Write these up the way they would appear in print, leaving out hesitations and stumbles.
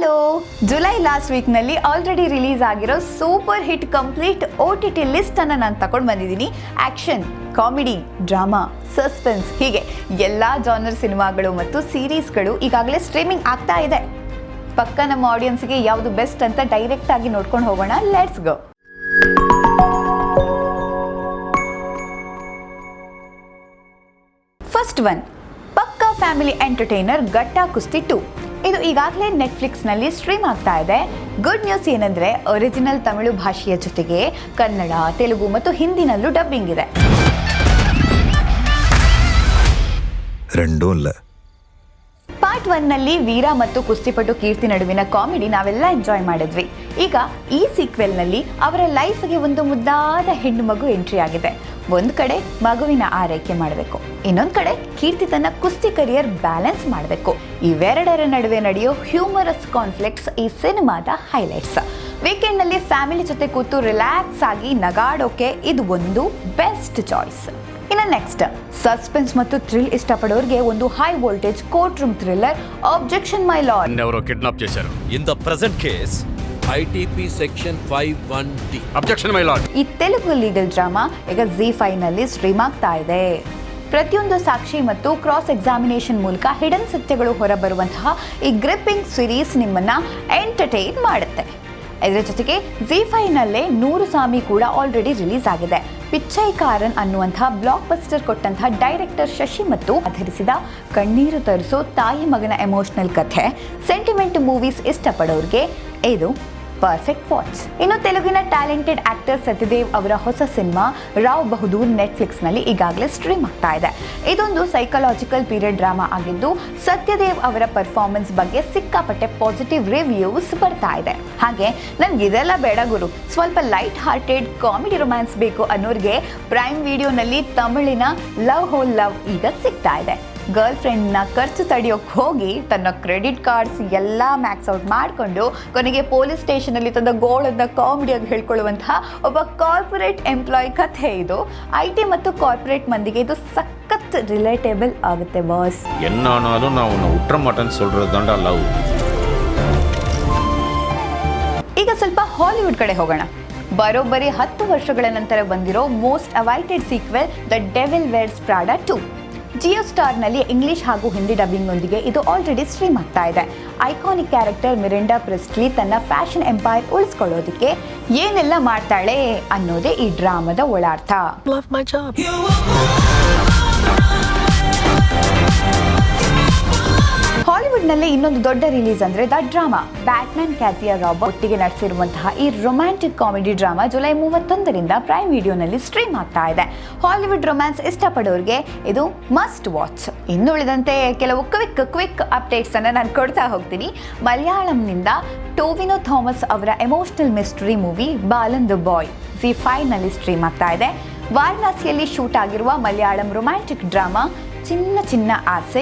Hello, July last ವೀಕ್ನಲ್ಲಿ already release ಆಗಿರೋ super hit complete OTT list ಅನ್ನು ನಾನು ತಗೊಂಡು ಬಂದಿದ್ದೀನಿ. ಆ್ಯಕ್ಷನ್, ಕಾಮಿಡಿ, ಡ್ರಾಮಾ, ಸಸ್ಪೆನ್ಸ್ ಹೀಗೆ ಎಲ್ಲ ಜಾನರ್ ಸಿನಿಮಾಗಳು ಮತ್ತು ಸೀರೀಸ್ಗಳು ಈಗಾಗಲೇ ಸ್ಟ್ರೀಮಿಂಗ್ ಆಗ್ತಾ ಇದೆ. ಪಕ್ಕ ನಮ್ಮ ಆಡಿಯನ್ಸ್ಗೆ ಯಾವುದು ಬೆಸ್ಟ್ ಅಂತ ಡೈರೆಕ್ಟ್ ಆಗಿ ನೋಡ್ಕೊಂಡು ಹೋಗೋಣ. Let's go. ಫಸ್ಟ್ ಒನ್, ಪಕ್ಕಾ ಫ್ಯಾಮಿಲಿ ಎಂಟರ್ಟೈನರ್ ಗಟ್ಟಾ ಕುಸ್ತಿ 2. ಇದು ಈಗಾಗಲೇ ನೆಟ್ಫ್ಲಿಕ್ಸ್ನಲ್ಲಿ ಸ್ಟ್ರೀಮ್ ಆಗ್ತಾ ಇದೆ. ಗುಡ್ ನ್ಯೂಸ್ ಏನಂದರೆ ಒರಿಜಿನಲ್ ತಮಿಳು ಭಾಷೆಯ ಜೊತೆಗೆ ಕನ್ನಡ, ತೆಲುಗು ಮತ್ತು ಹಿಂದಿನಲ್ಲೂ ಡಬ್ಬಿಂಗ್ ಇದೆ. ಪಾರ್ಟ್ 1ನಲ್ಲಿ ವೀರ ಮತ್ತು ಕುಸ್ತಿಪಟು ಕೀರ್ತಿ ನಡುವಿನ ಕಾಮಿಡಿ ನಾವೆಲ್ಲ ಎಂಜಾಯ್ ಮಾಡಿದ್ವಿ. ಈಗ ಈ ಸೀಕ್ವೆಲ್ನಲ್ಲಿ ಅವರ ಲೈಫ್ಗೆ ಒಂದು ಮುದ್ದಾದ ಹೆಣ್ಣು ಮಗು ಎಂಟ್ರಿ ಆಗಿದೆ. ಒಂದು ಕಡೆ ಮಗುವಿನ ಆರೈಕೆ ಮಾಡಬೇಕು, ಇನ್ನೊಂದು ಕಡೆ ಕೀರ್ತಿ ತನ್ನ ಕುಸ್ತಿ ಕರಿಯರ್ ಬ್ಯಾಲೆನ್ಸ್ ಮಾಡಬೇಕು. ಇವೆರಡರ ನಡುವೆ ನಡೆಯೋ ಹ್ಯೂಮರಸ್ ಕಾನ್ಫ್ಲಿಕ್ಟ್ಸ್ ಈ ಸಿನಿಮಾದ ಹೈಲೈಟ್ಸ್. ವೀಕೆಂಡ್ನಲ್ಲಿ ಫ್ಯಾಮಿಲಿ ಜೊತೆ ಕೂತು ರಿಲ್ಯಾಕ್ಸ್ ಆಗಿ ನಗಾಡೋಕೆ ಇದು ಒಂದು ಬೆಸ್ಟ್ ಚಾಯ್ಸ್. ಇನ್ನು ನೆಕ್ಸ್ಟ್, ಸಸ್ಪೆನ್ಸ್ ಮತ್ತು ಥ್ರಿಲ್ ಇಷ್ಟಪಡೋರಿಗೆ ಒಂದು high voltage court room thriller objection my lord. ಅವರು ಕಿಡ್ನಾಪ್ చేశారు. In the present case, ITP section 51D. Objection my lord. ಈ ತೆಲುಗು ಲೀಗಲ್ ಡ್ರಾಮಾ ಈಗ ZEE5ನಲ್ಲಿ ಸ್ಟ್ರೀಮ್ ಆಗ್ತಾ ಇದೆ. ಪ್ರತಿಯೊಂದು ಸಾಕ್ಷಿ ಮತ್ತು ಕ್ರಾಸ್ ಎಕ್ಸಾಮಿನೇಷನ್ ಮೂಲಕ ಹಿಡನ್ ಸತ್ಯಗಳು ಹೊರಬರುವಂತಹ ಈ ಗ್ರಿಪ್ಪಿಂಗ್ ಸಿರೀಸ್ ನಿಮ್ಮನ್ನ ಎಂಟರ್ಟೈನ್ ಮಾಡುತ್ತೆ. ಇದರ ಜೊತೆಗೆ ZEE5ನಲ್ಲೇ 100 ಸಾಮಿ ಕೂಡ ಆಲ್ರೆಡಿ ರಿಲೀಸ್ ಆಗಿದೆ. ಪಿಚ್ಚೈಕಾರನ್ ಅನ್ನುವಂತಹ ಬ್ಲಾಕ್ ಬಸ್ಟರ್ ಕೊಟ್ಟಂತಹ ಡೈರೆಕ್ಟರ್ ಶಶಿ ಮತ್ತು ಆಧರಿಸಿದ ಕಣ್ಣೀರು ತರಿಸೋ ತಾಯಿ ಮಗನ ಎಮೋಷನಲ್ ಕಥೆ, ಸೆಂಟಿಮೆಂಟ್ ಮೂವೀಸ್ ಇಷ್ಟಪಡೋರಿಗೆ ಇದು ಪರ್ಫೆಕ್ಟ್ ವಾಚ್. ಇನ್ನು ತೆಲುಗಿನ ಟ್ಯಾಲೆಂಟೆಡ್ ಆಕ್ಟರ್ ಸತ್ಯದೇವ್ ಅವರ ಹೊಸ ಸಿನಿಮಾ ರಾವ್ ಬಹದ್ದೂರ್ ನೆಟ್ಫ್ಲಿಕ್ಸ್ನಲ್ಲಿ ಈಗಾಗಲೇ ಸ್ಟ್ರೀಮ್ ಆಗ್ತಾ ಇದೆ. ಇದೊಂದು ಸೈಕಲಾಜಿಕಲ್ ಪೀರಿಯಡ್ ಡ್ರಾಮಾ ಆಗಿದ್ದು ಸತ್ಯದೇವ್ ಅವರ ಪರ್ಫಾರ್ಮೆನ್ಸ್ ಬಗ್ಗೆ ಸಿಕ್ಕಾಪಟ್ಟೆ ಪಾಸಿಟಿವ್ ರಿವ್ಯೂಸ್ ಬರ್ತಾ ಇದೆ. ಹಾಗೆ ನನ್ಗೆ ಇದೆಲ್ಲ ಬೇಡ ಗುರು, ಸ್ವಲ್ಪ ಲೈಟ್ ಹಾರ್ಟೆಡ್ ಕಾಮಿಡಿ ರೊಮ್ಯಾನ್ಸ್ ಬೇಕು ಅನ್ನೋರಿಗೆ ಪ್ರೈಮ್ ವಿಡಿಯೋನಲ್ಲಿ ತಮಿಳಿನ ಲವ್ ಹೋಲ್ ಲವ್ ಈಗ ಸಿಗ್ತಾ ಇದೆ. ಗರ್ಲ್ ಫ್ರೆಂಡ್ನ ಖರ್ಚು ತಡೆಯೋಕ್ಕೆ ಹೋಗಿ ತನ್ನ ಕ್ರೆಡಿಟ್ ಕಾರ್ಡ್ಸ್ ಎಲ್ಲ ಮ್ಯಾಕ್ಸ್ ಔಟ್ ಮಾಡಿಕೊಂಡು ಕೊನೆಗೆ ಪೊಲೀಸ್ ಸ್ಟೇಷನಲ್ಲಿ ತಂದ ಗೋಳನ್ನ ಕಾಮಿಡಿಯಾಗಿ ಹೇಳ್ಕೊಳ್ಳುವಂತಹ ಒಬ್ಬ ಕಾರ್ಪೊರೇಟ್ ಎಂಪ್ಲಾಯ್ ಕಥೆ ಇದು. IT ಮತ್ತು ಕಾರ್ಪೊರೇಟ್ ಮಂದಿಗೆ ಇದು ಸಖತ್ ರಿಲೇಟೇಬಲ್ ಆಗುತ್ತೆ ಬಾಸ್. ಎನ್ನಾನಾலும் நான் உன்னை உற்ற மாட்டேன்னு சொல்றது தான்டா லவ். ಈಗ ಸ್ವಲ್ಪ ಹಾಲಿವುಡ್ ಕಡೆ ಹೋಗೋಣ. ಬರೋಬ್ಬರಿ 10 ವರ್ಷಗಳ ನಂತರ ಬಂದಿರೋ most awaited sequel the devil wears Prada 2. Jio ಸ್ಟಾರ್ನಲ್ಲಿ ಇಂಗ್ಲಿಷ್ ಹಾಗೂ ಹಿಂದಿ ಡಬ್ಬಿಂಗ್ನೊಂದಿಗೆ ಇದು ಆಲ್ರೆಡಿ ಸ್ಟ್ರೀಮ್ ಆಗ್ತಾ ಇದೆ. ಐಕಾನಿಕ್ ಕ್ಯಾರೆಕ್ಟರ್ ಮಿರಿಂಡಾ ಪ್ರಿಸ್ಟ್ಲಿ ತನ್ನ ಫ್ಯಾಷನ್ ಎಂಪೈರ್ ಉಳಿಸ್ಕೊಳ್ಳೋದಕ್ಕೆ ಏನೆಲ್ಲ ಮಾಡ್ತಾಳೆ ಅನ್ನೋದೇ ಈ ಡ್ರಾಮಾದ ಒಳಾರ್ಥ. ಹಾಲಿವುಡ್ನಲ್ಲಿ ಇನ್ನೊಂದು ದೊಡ್ಡ ರಿಲೀಸ್ ಅಂದರೆ ದ ಡ್ರಾಮಾ. ಬ್ಯಾಟ್ಮ್ಯಾನ್ ಕ್ಯಾಥಿಯಾ ರಾಬರ್ಟ್ ಒಟ್ಟಿಗೆ ನಡೆಸಿರುವಂತಹ ಈ ರೊಮ್ಯಾಂಟಿಕ್ ಕಾಮಿಡಿ ಡ್ರಾಮಾ ಜುಲೈ 31ರಿಂದ ಪ್ರೈಮ್ ವಿಡಿಯೋನಲ್ಲಿ ಸ್ಟ್ರೀಮ್ ಆಗ್ತಾ ಇದೆ. ಹಾಲಿವುಡ್ ರೊಮ್ಯಾನ್ಸ್ ಇಷ್ಟಪಡೋರಿಗೆ ಇದು ಮಸ್ಟ್ ವಾಚ್. ಇನ್ನುಳಿದಂತೆ ಕೆಲವು ಕ್ವಿಕ್ ಅಪ್ಡೇಟ್ಸ್ ಅನ್ನು ನಾನು ಕೊಡ್ತಾ ಹೋಗ್ತೀನಿ. ಮಲಯಾಳಂನಿಂದ ಟೋವಿನೋ ಥಾಮಸ್ ಅವರ emotional mystery movie Balan the boy ZEE5ನಲ್ಲಿ ಸ್ಟ್ರೀಮ್ ಆಗ್ತಾ ಇದೆ. ವಾರಣಾಸಿಯಲ್ಲಿ ಶೂಟ್ ಆಗಿರುವ ಮಲಯಾಳಂ ರೊಮ್ಯಾಂಟಿಕ್ ಡ್ರಾಮಾ ಚಿನ್ನ ಚಿನ್ನ ಆಸೆ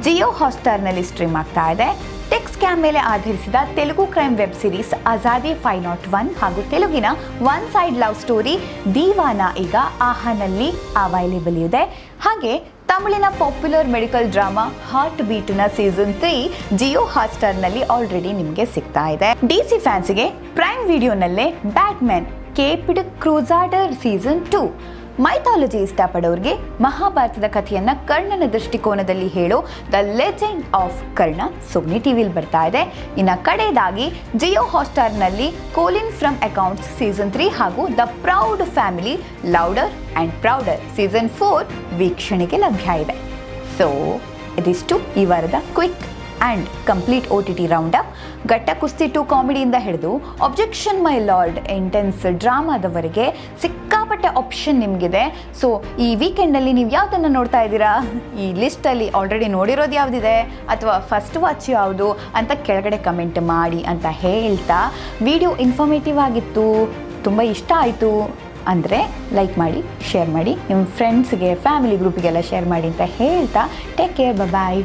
ಜಿಯೋ ಹಾಟ್‌ಸ್ಟಾರ್ನಲ್ಲಿ ಸ್ಟ್ರೀಮ್ ಆಗ್ತಾ ಇದೆ. ಟೆಕ್ ಸ್ಕ್ಯಾಮ್ ಮೇಲೆ ಆಧರಿಸಿದ Telugu crime web series Azadi 501 ಹಾಗೂ ತೆಲುಗಿನ one side love story Deewana ಈಗ ಆಹಾನಲ್ಲಿ ಅವೈಲೇಬಲ್ ಇದೆ. ಹಾಗೆ ತಮಿಳಿನ ಪಾಪ್ಯುಲರ್ ಮೆಡಿಕಲ್ ಡ್ರಾಮಾ ಹಾರ್ಟ್ ಬೀಟ್ನ ಸೀಸನ್ 3 ಜಿಯೋ ಹಾಟ್‌ಸ್ಟಾರ್ನಲ್ಲಿ ಆಲ್ರೆಡಿ ನಿಮಗೆ ಸಿಗ್ತಾ ಇದೆ. DC ಫ್ಯಾನ್ಸ್ಗೆ ಪ್ರೈಮ್ ವಿಡಿಯೋನಲ್ಲೇ Batman caped crusader season 2. Mythology ಇಷ್ಟಪಡೋರಿಗೆ ಮಹಾಭಾರತದ ಕಥೆಯನ್ನ ಕರ್ಣನ ದೃಷ್ಟಿಕೋನದಲ್ಲಿ ಹೇಳೋ the legend of Karna Sony ಟಿವಿಲಿ ಬರ್ತಾ ಇದೆ. ಇನ್ನು ಕಡೆಯದಾಗಿ ಜಿಯೋ ಹಾಟ್‌ಸ್ಟಾರ್ನಲ್ಲಿ ಕೋಲಿನ್ ಫ್ರಮ್ ಅಕೌಂಟ್ಸ್ ಸೀಸನ್ 3 ಹಾಗೂ the proud family louder and prouder season 4 ವೀಕ್ಷಣೆಗೆ ಲಭ್ಯ ಇದೆ. ಸೊ ಇದಿಷ್ಟು ಈ ವಾರದ quick and complete OTT round up. Gatta Kusthi 2 ಕಾಮಿಡಿಯಿಂದ ಹಿಡಿದು ಆಬ್ಜೆಕ್ಷನ್ ಮೈ ಲಾರ್ಡ್ ಇಂಟೆನ್ಸ್ ಡ್ರಾಮಾದವರೆಗೆ ಸಿಕ್ಕಾಪಟ್ಟೆ ಆಪ್ಷನ್ ನಿಮಗಿದೆ. ಸೊ ಈ ವೀಕೆಂಡಲ್ಲಿ ನೀವು ಯಾವುದನ್ನು ನೋಡ್ತಾ ಇದ್ದೀರಾ? ಈ ಲಿಸ್ಟಲ್ಲಿ ಆಲ್ರೆಡಿ ನೋಡಿರೋದು ಯಾವುದಿದೆ ಅಥವಾ ಫಸ್ಟ್ ವಾಚ್ ಯಾವುದು ಅಂತ ಕೆಳಗಡೆ ಕಮೆಂಟ್ ಮಾಡಿ ಅಂತ ಹೇಳ್ತಾ, ವಿಡಿಯೋ ಇನ್ಫಾರ್ಮೇಟಿವ್ ಆಗಿತ್ತು, ತುಂಬ ಇಷ್ಟ ಆಯಿತು ಅಂದರೆ ಲೈಕ್ ಮಾಡಿ, ಶೇರ್ ಮಾಡಿ, ನಿಮ್ಮ ಫ್ರೆಂಡ್ಸ್ಗೆ ಫ್ಯಾಮಿಲಿ ಗ್ರೂಪಿಗೆಲ್ಲ ಶೇರ್ ಮಾಡಿ ಅಂತ ಹೇಳ್ತಾ ಟೇಕ್ ಕೇರ್, ಬಾಯ್.